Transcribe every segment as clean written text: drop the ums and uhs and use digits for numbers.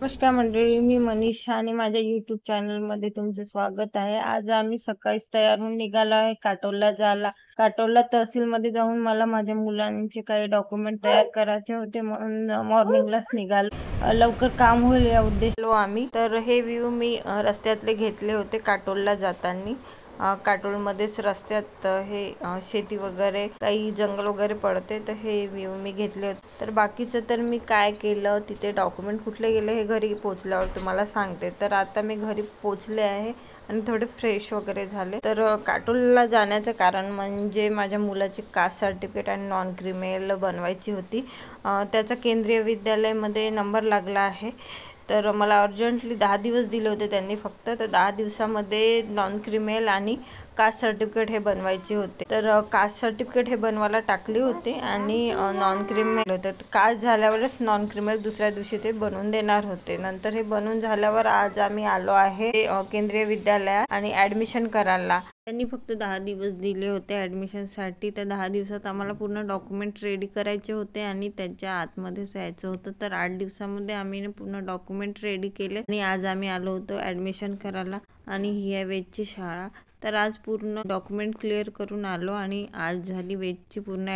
नमस्कार मंडळी, मी मनीषा आणि माझ्या YouTube चॅनलमध्ये तुमचं स्वागत आहे. आज आम्ही सकाळीच तयार होऊन निघालो आहे काटोलला जायला. काटोलला तहसीलमध्ये जाऊन मला माझ्या मुलांचे काही डॉक्युमेंट तयार करायचे होते, म्हणून मॉर्निंगलाच निघालो. लवकर काम होईल या उद्देशाने आम्ही. तर हे व्ह्यू मी रस्त्यातले घेतले होते काटोलला जाताना. काटोलमध्येच रस्त्यात हे शेती वगैरे काही जंगल वगैरे पडते, तर हे व्ह्यू मी घेतले होते. तर बाकीचं तर मी काय केलं, तिथे डॉक्युमेंट कुठले गेले हे घरी पोचल्यावर तुम्हाला सांगते. तर आता मी घरी पोचले आहे आणि थोडे फ्रेश वगैरे झाले. तर काटोलला जाण्याचं कारण म्हणजे माझ्या मुलाची कास्ट सर्टिफिकेट आणि नॉन क्रिमिनल बनवायची होती. त्याचा केंद्रीय विद्यालयामध्ये नंबर लागला आहे. तर मला अर्जंटली 10 दिवस दिले होते त्यांनी फक्त. तर 10 दिवसामध्ये नॉन क्रिमिनल आणि कास्ट सर्टिफिकेट हे बनवायचे होते. तर कास्ट सर्टिफिकेट हे बनवायला टाकले होते आणि नॉन क्रिमिनल होते. कास्ट झाल्यावरच नॉन क्रिमिनल दुसऱ्या दिवशी ते बनवून देणार होते. नंतर हे बनवून झाल्यावर आज आम्ही आलो आहे केंद्रीय विद्यालयात आणि ॲडमिशन करायला. त्यांनी फक्त 10 दिवस दिले होते ॲडमिशनसाठी. त्या 10 दिवसात आम्हाला पूर्ण डॉक्युमेंट रेडी करायचे होते आणि त्याच्या आतमध्येच यायचं होतं. तर 8 दिवसामध्ये आम्ही पूर्ण डॉक्युमेंट रेडी केले आणि आज आम्ही आलो होतो ॲडमिशन करायला. आणि ही आहे वेदची शाळा. तर आज पूर्ण डॉक्युमेंट क्लिअर करून आलो आणि आज झाली वेदची पूर्ण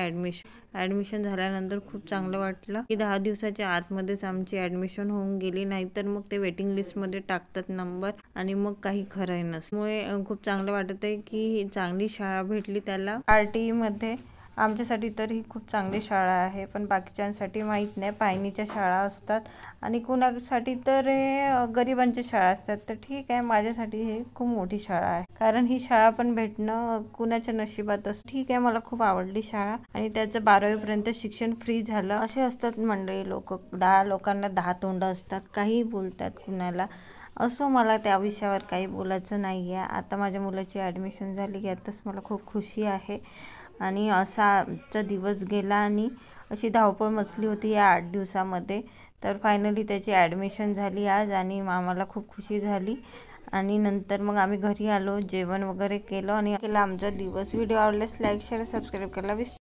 ॲडमिशन झाल्यानंतर खूप चांगलं वाटलं की 10 दिवसाच्या आतमध्येच आमची ॲडमिशन होऊन गेली. नाहीतर मग ते वेटिंग लिस्टमध्ये टाकतात नंबर आणि मग काही खरं नसल्यामुळे खूप चांगलं वाटत आहे की ही चांगली शाळा भेटली त्याला RTE मध्ये. आमच्यासाठी तर ही खूप चांगली शाळा आहे, पण बाकीच्यांसाठी माहीत नाही. पायनीच्या शाळा असतात आणि कुणासाठी तर हे गरिबांच्या शाळा असतात. तर ठीक आहे, माझ्यासाठी हे खूप मोठी शाळा आहे, कारण ही शाळा पण भेटणं कुणाच्या नशिबात असतं. ठीक आहे, मला खूप आवडली शाळा आणि त्याचं 12वीपर्यंत शिक्षण फ्री झालं. असे असतात मंडळी लोक, 10 लोकांना 10 तोंड असतात, काही बोलतात कुणाला. असो, मला त्या विषयावर काही बोलायचं नाही आहे. आता माझ्या मुलाची ॲडमिशन झाली, यातच मला खूप खुशी आहे. आणि असा आजचा दिवस गेला आणि अशी धावपळ मचली होती या 8 दिवसामध्ये. तर फायनली त्याची ॲडमिशन झाली आज आणि आम्हाला खूप खुशी झाली. आणि नंतर मग आम्ही घरी आलो, जेवण वगैरे केलं आणि केला आमचा दिवस. व्हिडिओ आवडल्यास लाईक शेअर सबस्क्राईब करायला विसरू